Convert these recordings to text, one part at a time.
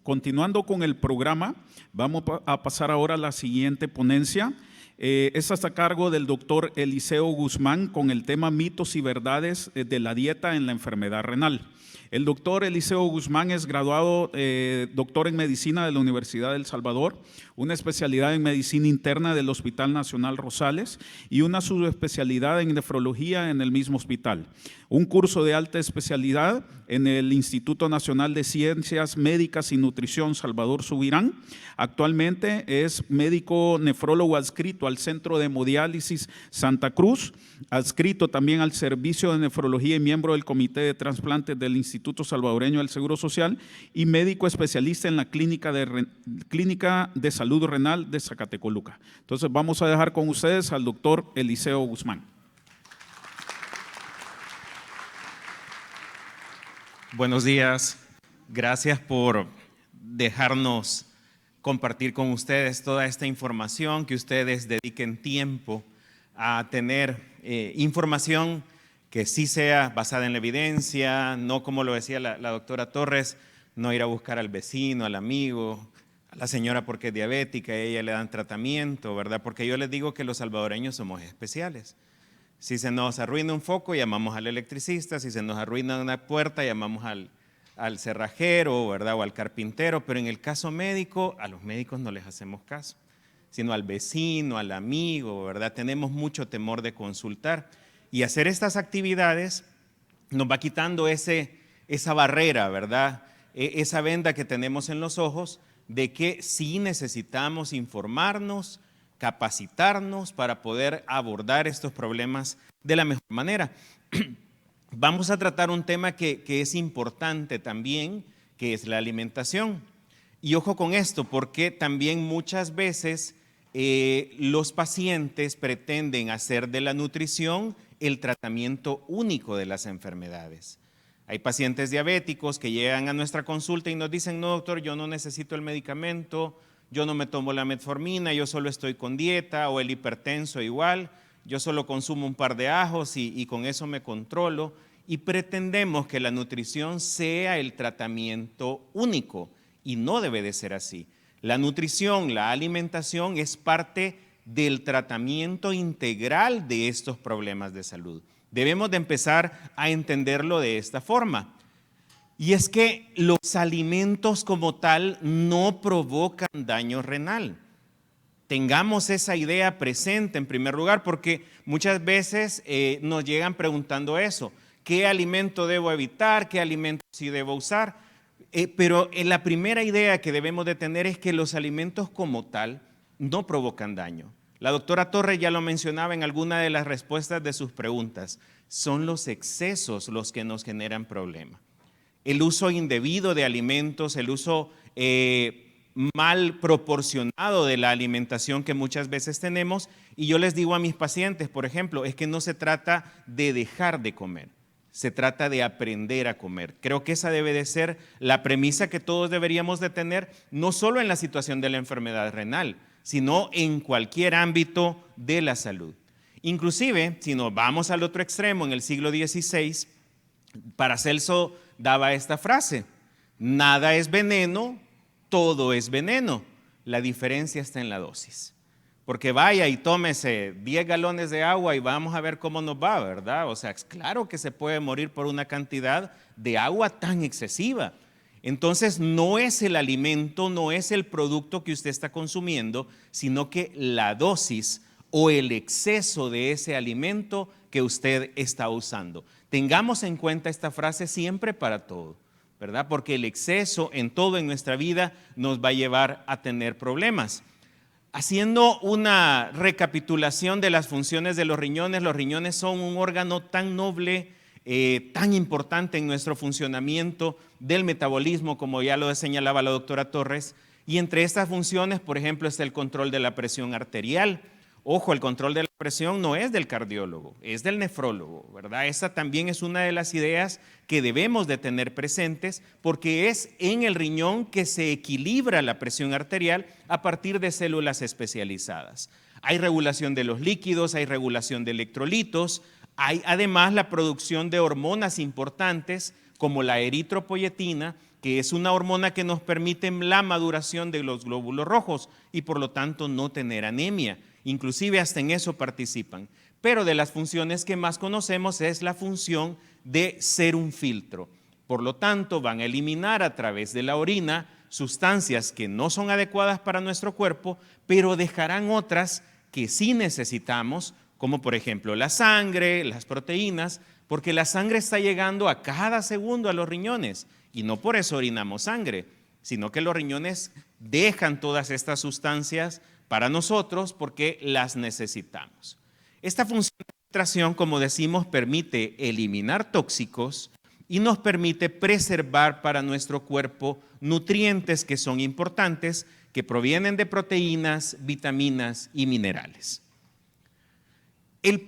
Continuando con el programa, vamos a pasar ahora a la siguiente ponencia. Esta está a cargo del doctor Eliseo Guzmán con el tema mitos y verdades de la dieta en la enfermedad renal. El doctor Eliseo Guzmán es graduado doctor en medicina de la Universidad de El Salvador, una especialidad en medicina interna del Hospital Nacional Rosales y una subespecialidad en nefrología en el mismo hospital. Un curso de alta especialidad en el Instituto Nacional de Ciencias Médicas y Nutrición Salvador Subirán. Actualmente es médico nefrólogo adscrito al Centro de Hemodiálisis Santa Cruz, adscrito también al Servicio de Nefrología y miembro del Comité de Trasplantes del Instituto Salvadoreño del Seguro Social y médico especialista en la Clínica de Salud Renal de Zacatecoluca. Entonces vamos a dejar con ustedes al doctor Eliseo Guzmán. Buenos días, gracias por dejarnos compartir con ustedes toda esta información, que ustedes dediquen tiempo a tener información que sí sea basada en la evidencia, no como lo decía la doctora Torres, no ir a buscar al vecino, al amigo, a la señora porque es diabética, a ella le dan tratamiento, ¿verdad? Porque yo les digo que los salvadoreños somos especiales. Si se nos arruina un foco, llamamos al electricista. Si se nos arruina una puerta, llamamos al cerrajero, ¿verdad? O al carpintero. Pero en el caso médico, a los médicos no les hacemos caso, sino al vecino, al amigo, ¿verdad? Tenemos mucho temor de consultar. Y hacer estas actividades nos va quitando esa barrera, ¿verdad? Esa venda que tenemos en los ojos de que sí necesitamos informarnos, capacitarnos para poder abordar estos problemas de la mejor manera. Vamos a tratar un tema que es importante también, que es la alimentación. Y ojo con esto, porque también muchas veces los pacientes pretenden hacer de la nutrición el tratamiento único de las enfermedades. Hay pacientes diabéticos que llegan a nuestra consulta y nos dicen: no, doctor, yo no necesito el medicamento, yo no me tomo la metformina, yo solo estoy con dieta, o el hipertenso igual, yo solo consumo un par de ajos y con eso me controlo. Y pretendemos que la nutrición sea el tratamiento único y no debe de ser así. La nutrición, la alimentación es parte del tratamiento integral de estos problemas de salud. Debemos de empezar a entenderlo de esta forma. Y es que los alimentos como tal no provocan daño renal. Tengamos esa idea presente en primer lugar, porque muchas veces nos llegan preguntando eso: ¿qué alimento debo evitar? ¿Qué alimento sí debo usar? Pero la primera idea que debemos de tener es que los alimentos como tal no provocan daño. La doctora Torres ya lo mencionaba en alguna de las respuestas de sus preguntas. Son los excesos los que nos generan problemas. El uso indebido de alimentos, el uso mal proporcionado de la alimentación que muchas veces tenemos. Y yo les digo a mis pacientes, por ejemplo, es que no se trata de dejar de comer, se trata de aprender a comer. Creo que esa debe de ser la premisa que todos deberíamos de tener, no solo en la situación de la enfermedad renal, sino en cualquier ámbito de la salud. Inclusive, si nos vamos al otro extremo, en el siglo XVI, Paracelso daba esta frase: nada es veneno, todo es veneno. La diferencia está en la dosis. Porque vaya y tómese 10 galones de agua y vamos a ver cómo nos va, ¿verdad? O sea, es claro que se puede morir por una cantidad de agua tan excesiva. Entonces, no es el alimento, no es el producto que usted está consumiendo, sino que la dosis o el exceso de ese alimento que usted está usando. Tengamos en cuenta esta frase siempre para todo, ¿verdad? Porque el exceso en todo en nuestra vida nos va a llevar a tener problemas. Haciendo una recapitulación de las funciones de los riñones son un órgano tan noble, tan importante en nuestro funcionamiento del metabolismo, como ya lo señalaba la doctora Torres. Y entre estas funciones, por ejemplo, está el control de la presión arterial. Ojo, el control de la presión no es del cardiólogo, es del nefrólogo, ¿verdad? Esa también es una de las ideas que debemos de tener presentes, porque es en el riñón que se equilibra la presión arterial a partir de células especializadas. Hay regulación de los líquidos, hay regulación de electrolitos, hay además la producción de hormonas importantes como la eritropoyetina, que es una hormona que nos permite la maduración de los glóbulos rojos y por lo tanto no tener anemia. Inclusive hasta en eso participan. Pero de las funciones que más conocemos es la función de ser un filtro. Por lo tanto, van a eliminar a través de la orina sustancias que no son adecuadas para nuestro cuerpo, pero dejarán otras que sí necesitamos, como por ejemplo la sangre, las proteínas, porque la sangre está llegando a cada segundo a los riñones y no por eso orinamos sangre, sino que los riñones dejan todas estas sustancias para nosotros porque las necesitamos. Esta función de filtración, como decimos, permite eliminar tóxicos y nos permite preservar para nuestro cuerpo nutrientes que son importantes, que provienen de proteínas, vitaminas y minerales.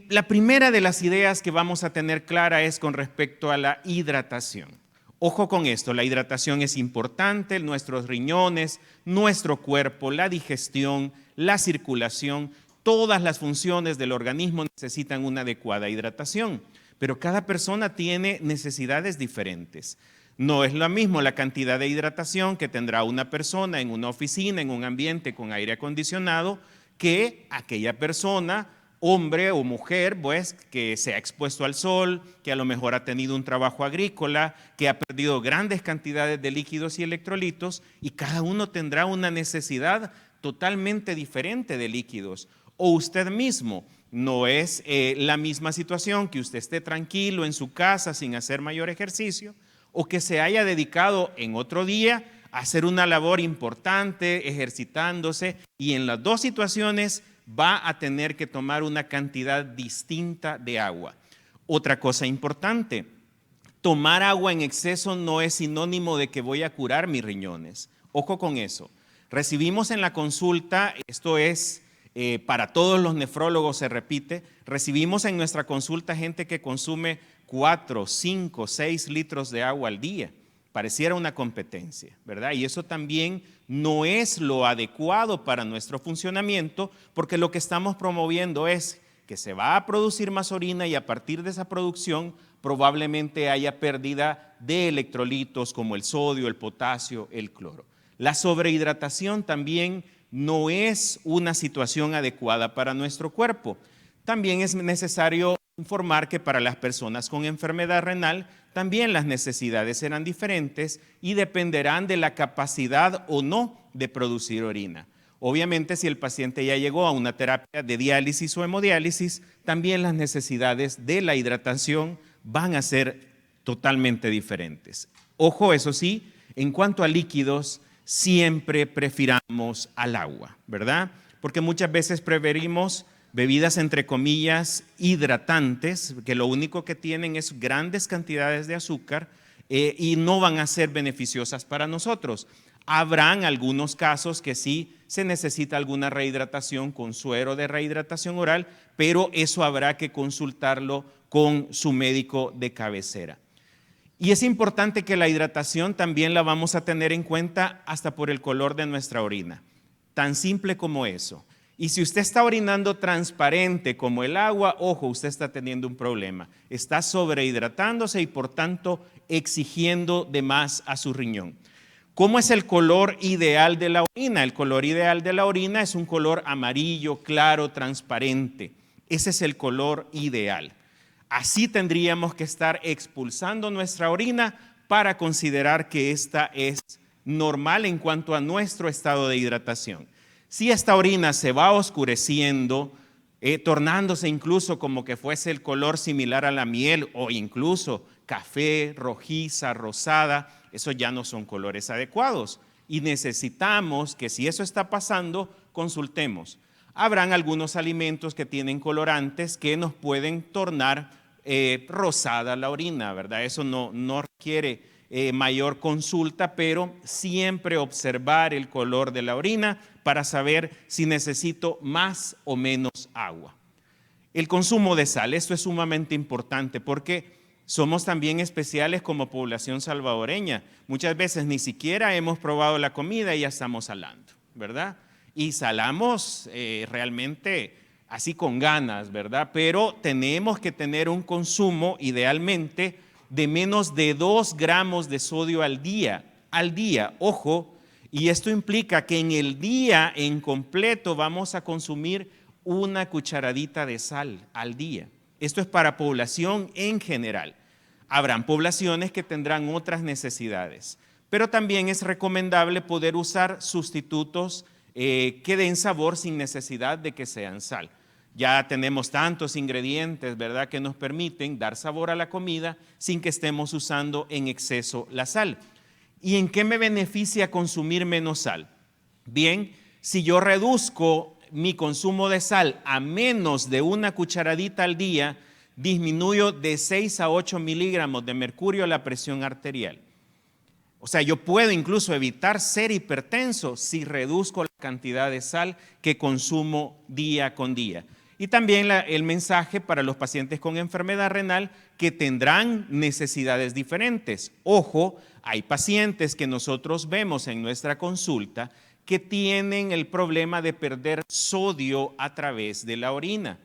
La primera de las ideas que vamos a tener clara es con respecto a la hidratación. Ojo con esto, la hidratación es importante, nuestros riñones, nuestro cuerpo, la digestión, la circulación, todas las funciones del organismo necesitan una adecuada hidratación, pero cada persona tiene necesidades diferentes. No es lo mismo la cantidad de hidratación que tendrá una persona en una oficina, en un ambiente con aire acondicionado, que aquella persona, hombre o mujer, pues, que se ha expuesto al sol, que a lo mejor ha tenido un trabajo agrícola, que ha perdido grandes cantidades de líquidos y electrolitos, y cada uno tendrá una necesidad totalmente diferente de líquidos. O usted mismo, no es la misma situación que usted esté tranquilo en su casa sin hacer mayor ejercicio, o que se haya dedicado en otro día a hacer una labor importante, ejercitándose, y en las dos situaciones va a tener que tomar una cantidad distinta de agua. Otra cosa importante, tomar agua en exceso no es sinónimo de que voy a curar mis riñones. Ojo con eso. Recibimos en la consulta, esto es para todos los nefrólogos se repite, recibimos en nuestra consulta gente que consume 4, 5, 6 litros de agua al día. Pareciera una competencia, ¿verdad? Y eso también no es lo adecuado para nuestro funcionamiento, porque lo que estamos promoviendo es que se va a producir más orina y a partir de esa producción probablemente haya pérdida de electrolitos como el sodio, el potasio, el cloro. La sobrehidratación también no es una situación adecuada para nuestro cuerpo. También es necesario informar que para las personas con enfermedad renal también las necesidades serán diferentes y dependerán de la capacidad o no de producir orina. Obviamente, si el paciente ya llegó a una terapia de diálisis o hemodiálisis, también las necesidades de la hidratación van a ser totalmente diferentes. Ojo, eso sí, en cuanto a líquidos, siempre prefiramos al agua, ¿verdad? Porque muchas veces preferimos bebidas entre comillas hidratantes, que lo único que tienen es grandes cantidades de azúcar y no van a ser beneficiosas para nosotros. Habrán algunos casos que sí se necesita alguna rehidratación con suero de rehidratación oral, pero eso habrá que consultarlo con su médico de cabecera. Y es importante que la hidratación también la vamos a tener en cuenta hasta por el color de nuestra orina. Tan simple como eso. Y si usted está orinando transparente como el agua, ojo, usted está teniendo un problema. Está sobrehidratándose y por tanto exigiendo de más a su riñón. ¿Cómo es el color ideal de la orina? El color ideal de la orina es un color amarillo, claro, transparente. Ese es el color ideal. Así tendríamos que estar expulsando nuestra orina para considerar que esta es normal en cuanto a nuestro estado de hidratación. Si esta orina se va oscureciendo, tornándose incluso como que fuese el color similar a la miel o incluso café, rojiza, rosada, esos ya no son colores adecuados y necesitamos que si eso está pasando, consultemos. Habrán algunos alimentos que tienen colorantes que nos pueden tornar rosada la orina, ¿verdad? Eso no requiere mayor consulta, pero siempre observar el color de la orina para saber si necesito más o menos agua. El consumo de sal, esto es sumamente importante porque somos también especiales como población salvadoreña. Muchas veces ni siquiera hemos probado la comida y ya estamos salando, ¿verdad? Y salamos realmente así con ganas, ¿verdad? Pero tenemos que tener un consumo idealmente de menos de 2 gramos de sodio al día. al día. Ojo, y esto implica que en el día en completo vamos a consumir una cucharadita de sal al día. Esto es para población en general. Habrán poblaciones que tendrán otras necesidades, pero también es recomendable poder usar sustitutos que den sabor sin necesidad de que sean sal. Ya tenemos tantos ingredientes, ¿verdad?, que nos permiten dar sabor a la comida sin que estemos usando en exceso la sal. ¿Y en qué me beneficia consumir menos sal? Bien, si yo reduzco mi consumo de sal a menos de una cucharadita al día, disminuyo de 6 a 8 miligramos de mercurio la presión arterial. O sea, yo puedo incluso evitar ser hipertenso si reduzco la cantidad de sal que consumo día con día. Y también el mensaje para los pacientes con enfermedad renal que tendrán necesidades diferentes. Ojo, hay pacientes que nosotros vemos en nuestra consulta que tienen el problema de perder sodio a través de la orina.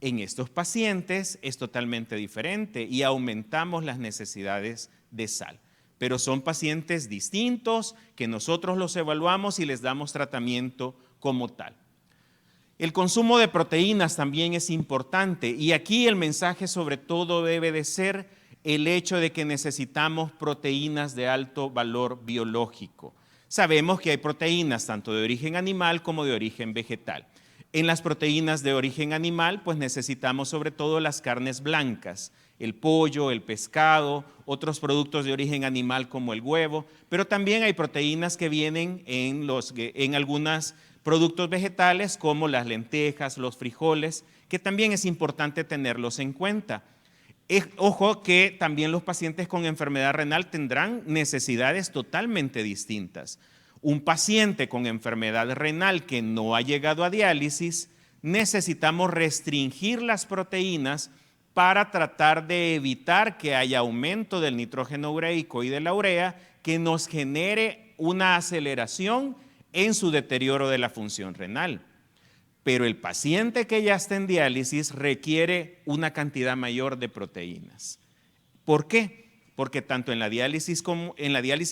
En estos pacientes es totalmente diferente y aumentamos las necesidades de sal. Pero son pacientes distintos que nosotros los evaluamos y les damos tratamiento como tal. El consumo de proteínas también es importante y aquí el mensaje sobre todo debe de ser el hecho de que necesitamos proteínas de alto valor biológico. Sabemos que hay proteínas tanto de origen animal como de origen vegetal. En las proteínas de origen animal, pues necesitamos sobre todo las carnes blancas, el pollo, el pescado, otros productos de origen animal como el huevo, pero también hay proteínas que vienen en algunos productos vegetales como las lentejas, los frijoles, que también es importante tenerlos en cuenta. Ojo que también los pacientes con enfermedad renal tendrán necesidades totalmente distintas. Un paciente con enfermedad renal que no ha llegado a diálisis, necesitamos restringir las proteínas para tratar de evitar que haya aumento del nitrógeno ureico y de la urea que nos genere una aceleración en su deterioro de la función renal. Pero el paciente que ya está en diálisis requiere una cantidad mayor de proteínas. ¿Por qué? Porque tanto en la diálisis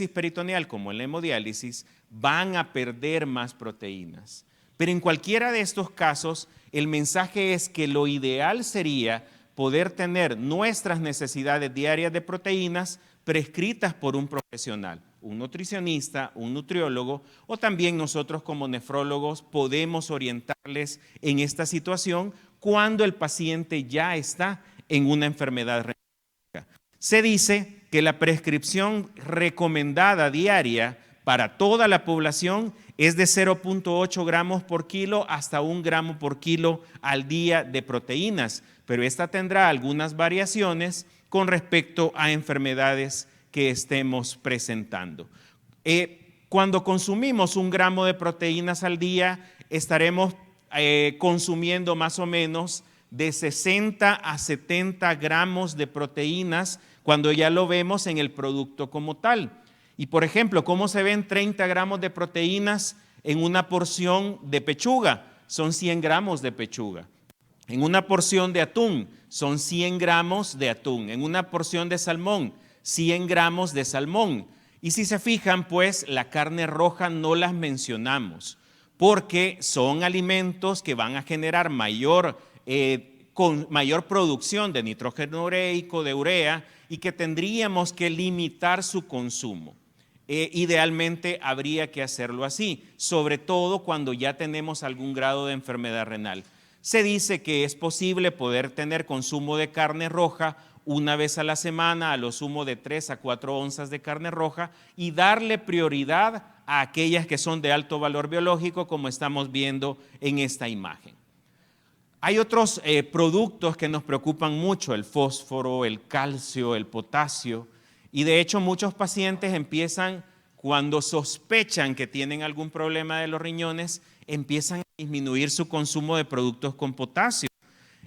peritoneal como en la hemodiálisis van a perder más proteínas. Pero en cualquiera de estos casos, el mensaje es que lo ideal sería poder tener nuestras necesidades diarias de proteínas prescritas por un profesional, un nutricionista, un nutriólogo, o también nosotros como nefrólogos podemos orientarles en esta situación cuando el paciente ya está en una enfermedad renal. Se dice que la prescripción recomendada diaria para toda la población es de 0.8 gramos por kilo hasta 1 gramo por kilo al día de proteínas, pero esta tendrá algunas variaciones con respecto a enfermedades que estemos presentando. Cuando consumimos 1 gramo de proteínas al día, estaremos consumiendo más o menos de 60 a 70 gramos de proteínas cuando ya lo vemos en el producto como tal. Y por ejemplo, ¿cómo se ven 30 gramos de proteínas en una porción de pechuga? Son 100 gramos de pechuga. En una porción de atún son 100 gramos de atún. En una porción de salmón, 100 gramos de salmón. Y si se fijan, pues la carne roja no las mencionamos porque son alimentos que van a generar mayor producción de nitrógeno ureico, de urea, y que tendríamos que limitar su consumo. Idealmente habría que hacerlo así, sobre todo cuando ya tenemos algún grado de enfermedad renal. Se dice que es posible poder tener consumo de carne roja una vez a la semana, a lo sumo de 3 a 4 onzas de carne roja, y darle prioridad a aquellas que son de alto valor biológico, como estamos viendo en esta imagen. Hay otros productos que nos preocupan mucho, el fósforo, el calcio, el potasio, y de hecho muchos pacientes empiezan, cuando sospechan que tienen algún problema de los riñones, empiezan a disminuir su consumo de productos con potasio.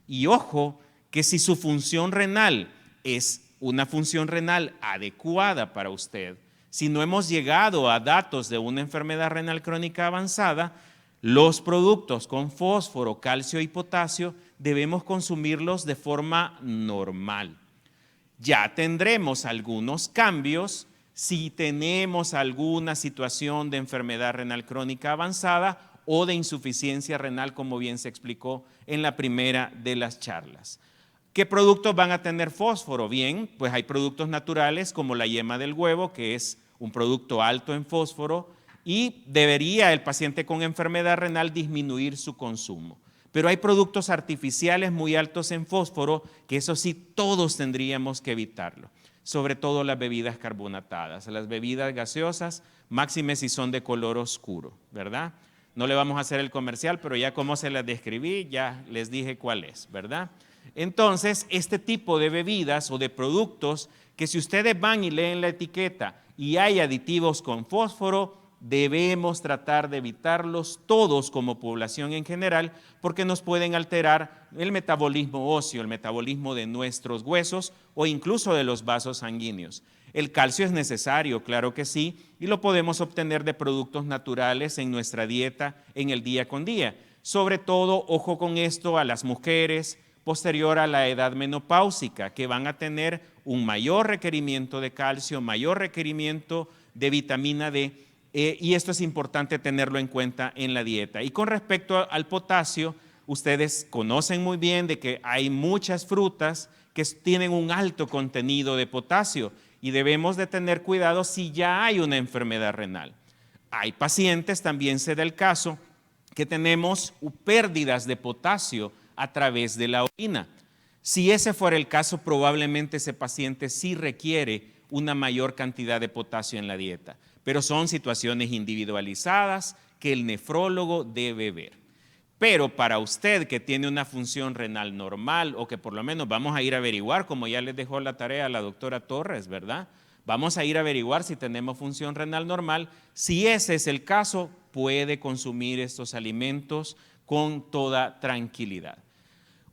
Y ojo, que si su función renal es una función renal adecuada para usted, si no hemos llegado a datos de una enfermedad renal crónica avanzada, los productos con fósforo, calcio y potasio debemos consumirlos de forma normal. Ya tendremos algunos cambios si tenemos alguna situación de enfermedad renal crónica avanzada o de insuficiencia renal, como bien se explicó en la primera de las charlas. ¿Qué productos van a tener fósforo? Bien, pues hay productos naturales como la yema del huevo, que es un producto alto en fósforo, y debería el paciente con enfermedad renal disminuir su consumo. Pero hay productos artificiales muy altos en fósforo, que eso sí todos tendríamos que evitarlo. Sobre todo las bebidas carbonatadas, las bebidas gaseosas, máxime si son de color oscuro, ¿verdad? No le vamos a hacer el comercial, pero ya como se las describí, ya les dije cuál es, ¿verdad? Entonces, este tipo de bebidas o de productos que si ustedes van y leen la etiqueta y hay aditivos con fósforo, debemos tratar de evitarlos todos como población en general porque nos pueden alterar el metabolismo óseo, el metabolismo de nuestros huesos o incluso de los vasos sanguíneos. El calcio es necesario, claro que sí, y lo podemos obtener de productos naturales en nuestra dieta en el día con día. Sobre todo, ojo con esto, a las mujeres posterior a la edad menopáusica, que van a tener un mayor requerimiento de calcio, mayor requerimiento de vitamina D, y esto es importante tenerlo en cuenta en la dieta. Y con respecto al potasio, ustedes conocen muy bien de que hay muchas frutas que tienen un alto contenido de potasio y debemos de tener cuidado si ya hay una enfermedad renal. Hay pacientes, también se da el caso, que tenemos pérdidas de potasio a través de la orina. Si ese fuera el caso, probablemente ese paciente sí requiere una mayor cantidad de potasio en la dieta, pero son situaciones individualizadas que el nefrólogo debe ver. Pero para usted que tiene una función renal normal o que por lo menos vamos a ir a averiguar, como ya les dejó la tarea a la doctora Torres, ¿verdad? Vamos a ir a averiguar si tenemos función renal normal. Si ese es el caso, puede consumir estos alimentos con toda tranquilidad.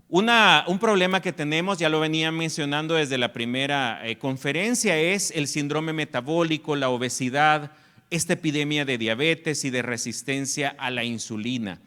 Un problema que tenemos, ya lo venía mencionando desde la primera conferencia, es el síndrome metabólico, la obesidad, esta epidemia de diabetes y de resistencia a la insulina.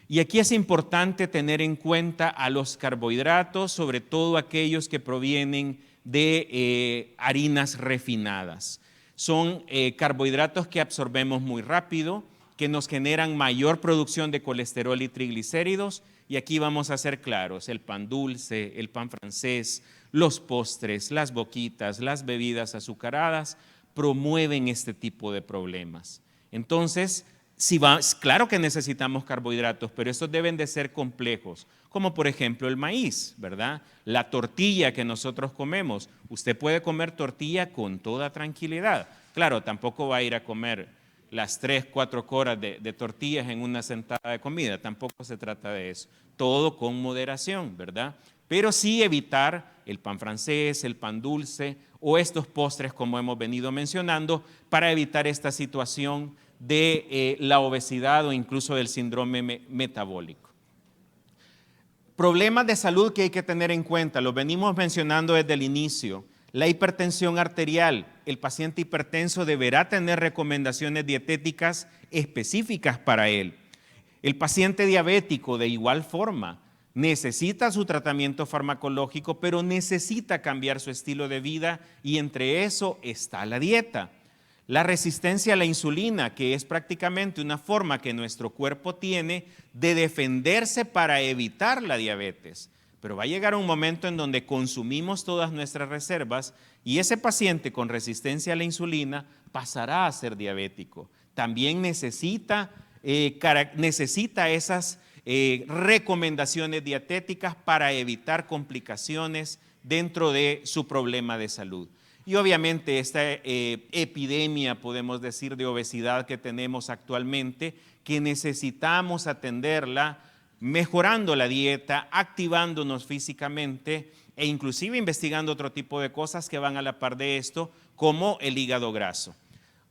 Y aquí es importante tener en cuenta a los carbohidratos, sobre todo aquellos que provienen de harinas refinadas. Son carbohidratos que absorbemos muy rápido, que nos generan mayor producción de colesterol y triglicéridos. Y aquí vamos a ser claros, el pan dulce, el pan francés, los postres, las boquitas, las bebidas azucaradas promueven este tipo de problemas. Entonces, claro que necesitamos carbohidratos, pero estos deben de ser complejos, como por ejemplo el maíz, ¿verdad? La tortilla que nosotros comemos, usted puede comer tortilla con toda tranquilidad. Claro, tampoco va a ir a comer las 3, 4 horas de tortillas en una sentada de comida, tampoco se trata de eso, todo con moderación, ¿verdad? Pero sí evitar el pan francés, el pan dulce o estos postres como hemos venido mencionando para evitar esta situación de la obesidad o incluso del síndrome metabólico. Problemas de salud que hay que tener en cuenta, los venimos mencionando desde el inicio. La hipertensión arterial, el paciente hipertenso deberá tener recomendaciones dietéticas específicas para él. El paciente diabético, de igual forma, necesita su tratamiento farmacológico, pero necesita cambiar su estilo de vida y entre eso está la dieta. La resistencia a la insulina, que es prácticamente una forma que nuestro cuerpo tiene de defenderse para evitar la diabetes. Pero va a llegar un momento en donde consumimos todas nuestras reservas y ese paciente con resistencia a la insulina pasará a ser diabético. También necesita esas recomendaciones dietéticas para evitar complicaciones dentro de su problema de salud. Y obviamente esta epidemia, podemos decir, de obesidad que tenemos actualmente, que necesitamos atenderla mejorando la dieta, activándonos físicamente e inclusive investigando otro tipo de cosas que van a la par de esto, como el hígado graso.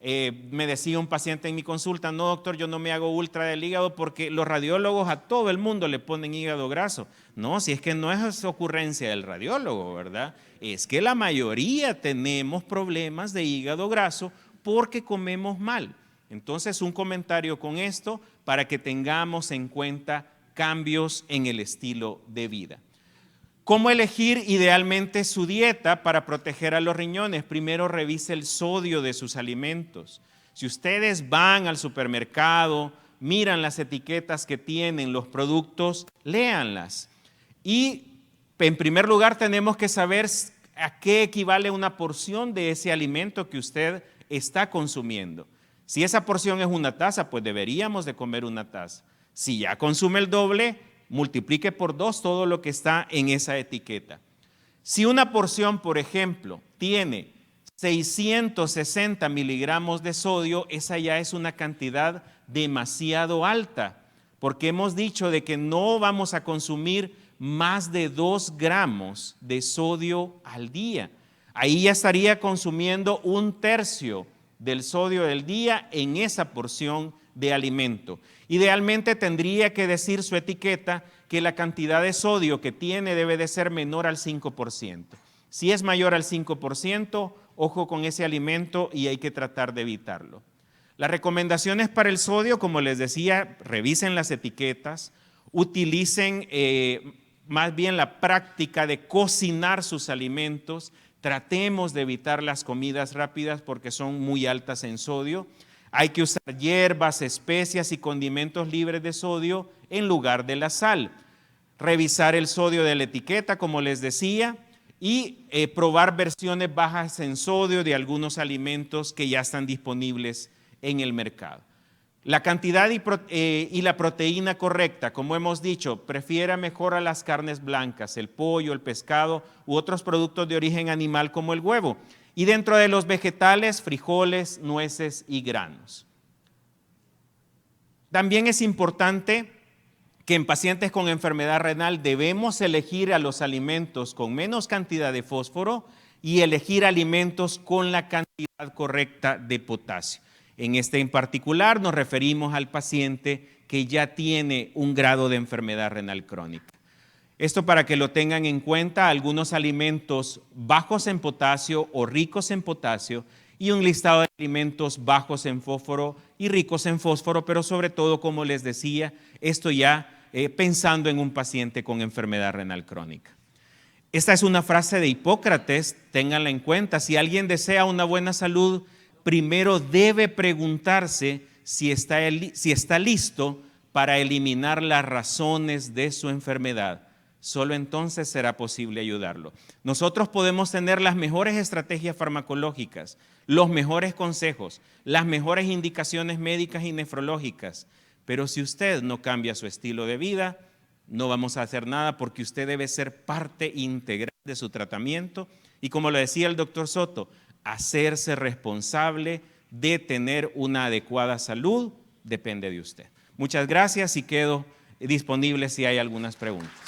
Me decía un paciente en mi consulta, no doctor, yo no me hago ultra del hígado porque los radiólogos a todo el mundo le ponen hígado graso. No, si es que no es ocurrencia del radiólogo, ¿verdad? Es que la mayoría tenemos problemas de hígado graso porque comemos mal. Entonces, un comentario con esto para que tengamos en cuenta cambios en el estilo de vida. ¿Cómo elegir idealmente su dieta para proteger a los riñones? Primero revise el sodio de sus alimentos. Si ustedes van al supermercado, miran las etiquetas que tienen los productos, léanlas. Y en primer lugar tenemos que saber a qué equivale una porción de ese alimento que usted está consumiendo. Si esa porción es una taza, pues deberíamos de comer una taza. Si ya consume el doble, multiplique por 2 todo lo que está en esa etiqueta. Si una porción, por ejemplo, tiene 660 miligramos de sodio, esa ya es una cantidad demasiado alta, porque hemos dicho de que no vamos a consumir más de 2 gramos de sodio al día. Ahí ya estaría consumiendo 1/3 del sodio del día en esa porción de alimento. Idealmente tendría que decir su etiqueta que la cantidad de sodio que tiene debe de ser menor al 5%. Si es mayor al 5%, ojo con ese alimento y hay que tratar de evitarlo. Las recomendaciones para el sodio, como les decía, revisen las etiquetas, utilicen más bien la práctica de cocinar sus alimentos, tratemos de evitar las comidas rápidas porque son muy altas en sodio. Hay que usar hierbas, especias y condimentos libres de sodio en lugar de la sal. Revisar el sodio de la etiqueta, como les decía, y probar versiones bajas en sodio de algunos alimentos que ya están disponibles en el mercado. La cantidad y la proteína correcta, como hemos dicho, prefiera mejor a las carnes blancas, el pollo, el pescado u otros productos de origen animal como el huevo. Y dentro de los vegetales, frijoles, nueces y granos. También es importante que en pacientes con enfermedad renal debemos elegir a los alimentos con menos cantidad de fósforo y elegir alimentos con la cantidad correcta de potasio. En particular nos referimos al paciente que ya tiene un grado de enfermedad renal crónica. Esto para que lo tengan en cuenta, algunos alimentos bajos en potasio o ricos en potasio y un listado de alimentos bajos en fósforo y ricos en fósforo, pero sobre todo, como les decía, esto ya pensando en un paciente con enfermedad renal crónica. Esta es una frase de Hipócrates, ténganla en cuenta. Si alguien desea una buena salud, primero debe preguntarse si está listo para eliminar las razones de su enfermedad. Solo entonces será posible ayudarlo. Nosotros podemos tener las mejores estrategias farmacológicas, los mejores consejos, las mejores indicaciones médicas y nefrológicas, pero si usted no cambia su estilo de vida, no vamos a hacer nada porque usted debe ser parte integral de su tratamiento y, como lo decía el doctor Soto, hacerse responsable de tener una adecuada salud depende de usted. Muchas gracias y quedo disponible si hay algunas preguntas.